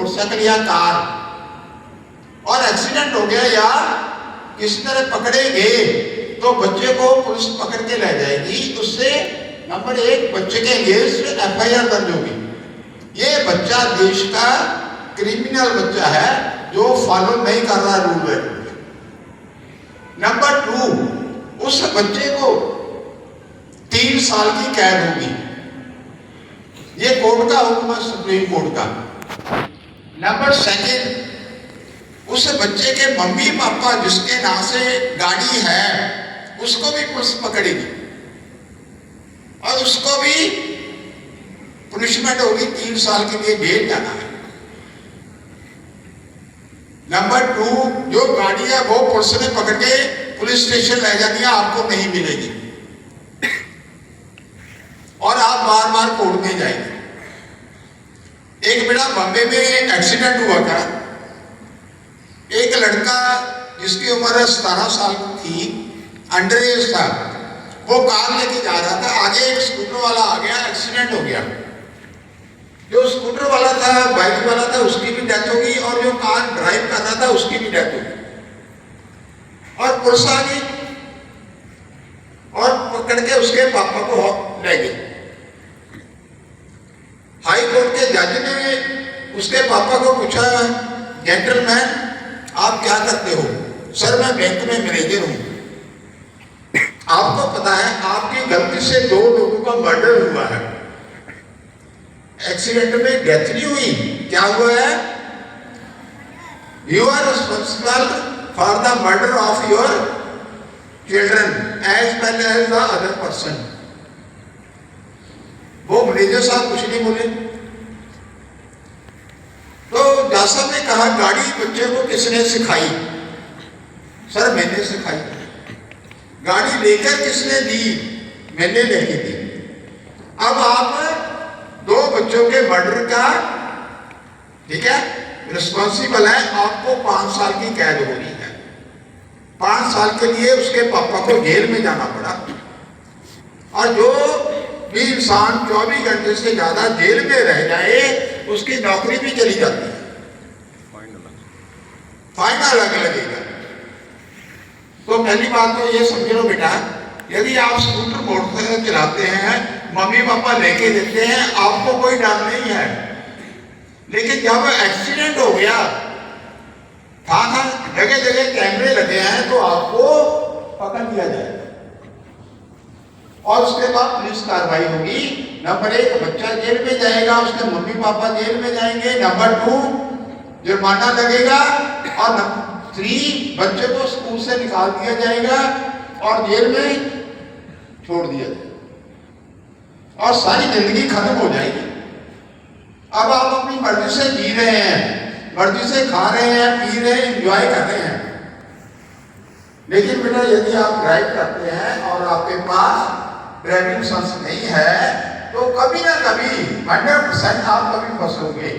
Motorcycle या car और accident हो गया या किसी तरह पकड़े गए तो बच्चे को पुलिस पकड़ के ले जाएगी। उससे नंबर 1 बच्चे के अगेंस्ट FIR दर्ज होगी। ये बच्चा देश का क्रिमिनल बच्चा है जो फॉलो नहीं कर रहा रूल रेगुलेशन। नंबर 2, उस बच्चे को 3 साल की कैद होगी। ये कोर्ट का हुक्म है, सुप्रीम कोर्ट का। नंबर 2, उस बच्चे के मम्मी पापा जिसके नाम से गाड़ी है उसको भी पुलिस पकड़ेगी और उसको भी पुनिशमेंट होगी, 3 साल के लिए जेल जाना है। नंबर 2, जो गाड़ी है वो पुलिस ने पकड़ के पुलिस स्टेशन ले जानी है, आपको नहीं मिलेगी और आप बार बार कोर्ट में जाएंगे। एक बेटा बॉम्बे में एक्सीडेंट हुआ था। एक लड़का जिसकी उम्र 17 साल थी, अंडर एज था, वो कार लेके जा रहा था, आगे एक स्कूटर वाला आ गया, एक्सीडेंट हो गया। जो स्कूटर वाला था, बाइक वाला था, उसकी भी डेथ होगी और जो कार ड्राइव कर रहा था उसकी भी डेथ होगी। और पुलिस आ गई और पकड़ के उसके पापा को ले गई। हाई कोर्ट के जज ने उसके पापा को पूछा, जेंटलमैन आप क्या करते हो? सर मैं बैंक में मैनेजर हूं। आपको पता है आपकी गलती से 2 लोगों का मर्डर हुआ है, एक्सीडेंट में डेथ नहीं हुई, क्या हुआ है? You are responsible for the murder of your children as well as the other person. वो मैनेजर साहब कुछ नहीं बोले। तो जज साहब ने कहा गाड़ी बच्चे को किसने सिखाई? सर मैंने सिखाई। गाड़ी लेकर किसने दी? मैंने लेके दी। अब आप 2 बच्चों के मर्डर का, ठीक है, रिस्पॉन्सिबल है, आपको 5 साल की कैद हो रही है। 5 साल के लिए उसके पापा को जेल में जाना पड़ा। और जो भी इंसान 24 घंटे से ज्यादा जेल में रह जाए उसकी नौकरी भी चली जाती है, फाइन अलग लगेगा। तो पहली बात तो ये समझ लो बेटा, यदि आप स्कूटर मोटरसाइकिल चलाते हैं, मम्मी पापा लेके देते हैं, आपको कोई डर नहीं है। लेकिन जब एक्सीडेंट हो गया, था जगह जगह कैमरे लगे हैं, तो आपको पकड़ लिया जाएगा और उसके बाद पुलिस कार्रवाई होगी। नंबर 1 बच्चा जेल में जाएगा, उसके मम्मी पापा जेल में जाएंगे। नंबर 2 जुर्माना लगेगा और नंबर 3 बच्चे को स्कूल से निकाल दिया जाएगा और जेल में छोड़ दिया जाएगा और सारी जिंदगी खत्म हो जाएगी। अब आप अपनी मर्जी से जी रहे हैं, मर्जी से खा रहे हैं, पी रहे हैं, एंजॉय कर रहे हैं। लेकिन बेटा यदि आप ड्राइव करते हैं और आपके पास ड्राइविंग लाइसेंस नहीं है तो कभी ना कभी 100% आप कभी फंसोगे।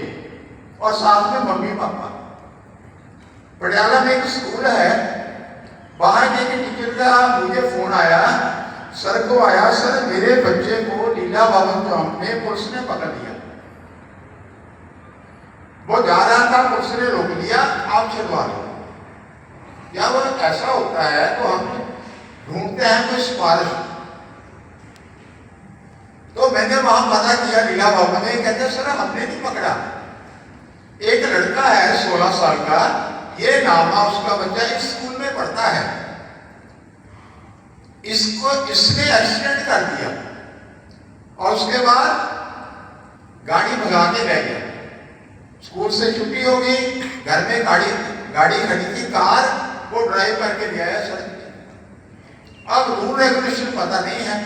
और साथ में मम्मी पापा। पटियाला में एक स्कूल है, वहां के टीचर का मुझे फोन आया, सर को आया, सर मेरे बच्चे को लीला भवन चौक में पुलिस ने पकड़ लिया। वो जा रहा था, पुलिस ने रोक लिया, आप चलवा लो। या वो ऐसा होता है तो हम ढूंढते हैं कोई सिफारिश। तो मैंने वहां पता किया लीला भवन में, कहते सर हमने नहीं पकड़ा, एक लड़का है 16 साल का, ये नामा उसका बच्चा इस स्कूल में पढ़ता है, इसने एक्सीडेंट कर दिया और उसके बाद गाड़ी भगा के रह गया। स्कूल से छुट्टी हो गई, घर में गाड़ी खड़ी थी, कार वो ड्राइव करके ले आया सड़क पे। अब रूल रेगुलेशन पता नहीं है,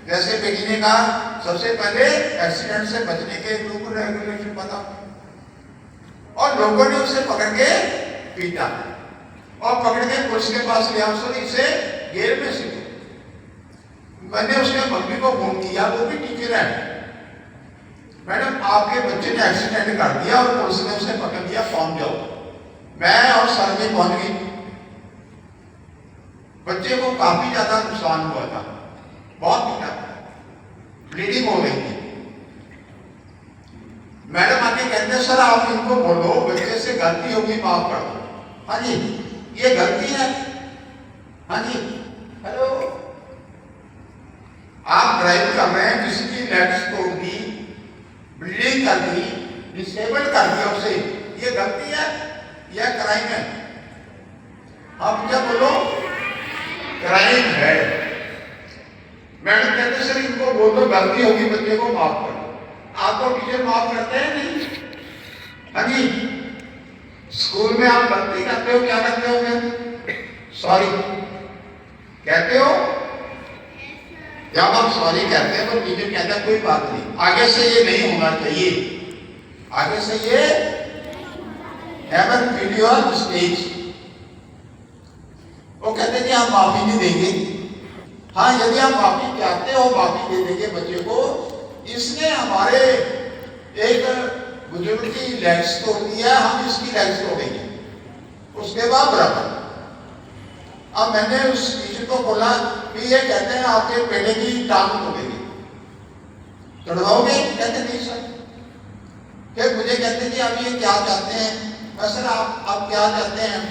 जैसे बेटी ने कहा सबसे पहले एक्सीडेंट से बचने के रूल रेगुलेशन पता, और लोगों ने उसे पकड़ के पीटा और पकड़ के पुलिस के पास ले आओ, इसे जेल में से। मैंने उसके मम्मी को फोन किया, वो भी टीचर है, मैडम आपके बच्चे ने एक्सीडेंट कर दिया और पुलिस ने उसे पकड़ लिया, पहुंच जाओ। मैं और सर में पहुंच गई। बच्चे को काफी ज्यादा नुकसान हुआ था, बहुत पीटा, ब्लीडिंग हो गई थी। मैडम आके कहते हैं सर आप इनको बोलो बच्चे से गलती होगी माफ कर दो। हाँ जी ये गलती है। हाँ जी हेलो आप ड्राइव कर रहे हैं, किसी की लेग्स तोड़ दी, ब्लीडिंग कर दी, डिसेबल कर दिया उसे, ये गलती है या क्राइम है? आप क्या बोलो? क्राइम है। मैडम कहते सर इनको बोल दो गलती होगी बच्चे को माफ कर दो। आप तो टीचर माफ करते हैं नहीं। हाँ जी स्कूल में आप गलती करते हो क्या करते हो फिर? सॉरी कहते हो। जब आप सॉरी कहते हैं तो टीचर कहता है कोई बात नहीं, आगे से ये नहीं होना चाहिए, आगे से ये हैवन वीडियो मिस्टेक्स। वो कहते कि हम माफी नहीं देंगे। हाँ यदि आप माफी चाहते हो माफी दे देंगे बच्चे को। इसने हमारे एक बुजुर्ग की लेग्स तोड़ दिया, हम इसकी लेग्स तोड़ेंगे उसके बाद बराबर। अब मैंने उस टीचर को बोला कि ये कहते हैं आपके बेटे की टांग तोड़ेंगे, तोड़वाओगे? कहते नहीं सर। फिर मुझे कहते कि आप ये क्या चाहते हैं? मैं सर आप क्या चाहते हैं?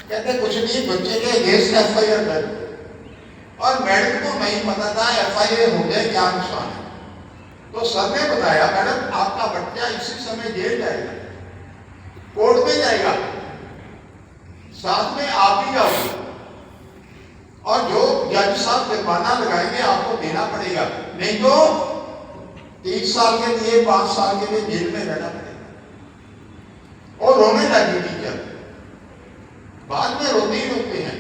कहते कुछ नहीं, बच्चे के अगेंस्ट एफआईआर दर्ज। और मैडम को नहीं पता था एफआईआर हो जाए क्या नुकसान है। तो सर ने बताया मैडम आपका बच्चा इसी समय जेल जाएगा, कोर्ट में जाएगा, साथ में आप भी जाओगे और जो जज साहब जुर्माना लगाएंगे आपको देना पड़ेगा, नहीं तो 3 साल के लिए 5 साल के लिए जेल में रहना पड़ेगा। और रोने लगी टीचर, बाद में रोते ही रोते हैं।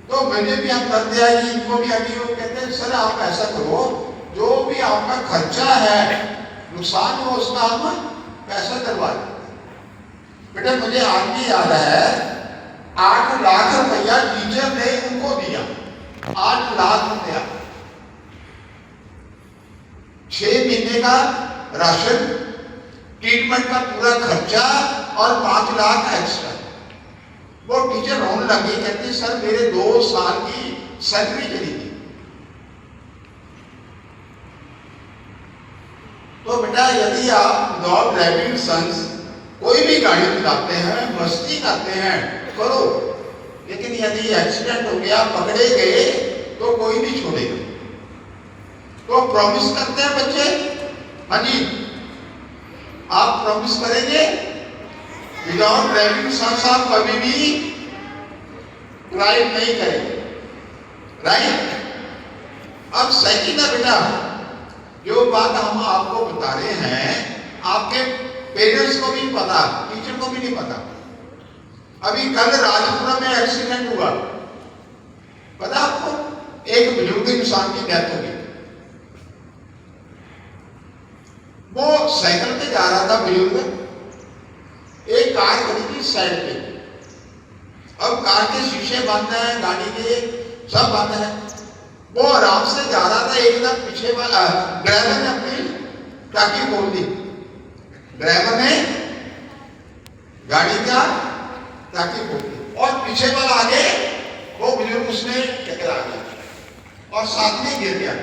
तो मुझे भी हम कर दिया कि इनको भी अभी वो कहते हैं सर आप ऐसा करो जो भी आपका खर्चा है नुकसान हो उसका हम पैसा करवा दें। बेटा मुझे आज भी याद है 8 लाख रुपया टीचर ने उनको दिया, 8 लाख रुपया, 6 महीने का राशन, ट्रीटमेंट का पूरा खर्चा और 5 लाख एक्स्ट्रा। वो टीचर रोने लगी, कहती सर मेरे 2 साल की सैलरी चली गई। तो बेटा यदि आप विदाउट ड्राइविंग लाइसेंस कोई भी गाड़ी चलाते हैं, मस्ती करते हैं करो, लेकिन यदि एक्सीडेंट हो गया, पकड़े गए तो कोई नहीं छोड़ेगा। तो प्रॉमिस करते हैं बच्चे? हाँ जी आप प्रॉमिस करेंगे विदाउट ड्राइविंग लाइसेंस आप कभी भी ड्राइव नहीं करेंगे, राइट? अब सेकंड है बेटा, जो बात हम आपको बता रहे हैं आपके पेरेंट्स को भी पता, टीचर को भी नहीं पता। अभी कल राजपुरा में एक्सीडेंट हुआ, पता आपको? एक बुजुर्ग इंसान की डेथ हो गई। वो साइकिल पे जा रहा था बुजुर्ग, एक कार खड़ी थी साइड पे। अब कार के शीशे बंद हैं, गाड़ी के सब बंद हैं। वो आराम से जा रहा था, एकदम पीछे वाला ड्राइवर ने अपनी टाकी खोल दी, ड्राइवर ने गाड़ी का टाकी खोल दी और पीछे वाला आगे वो बुजुर्ग उसने टकरा गया और साथ में गिर गया।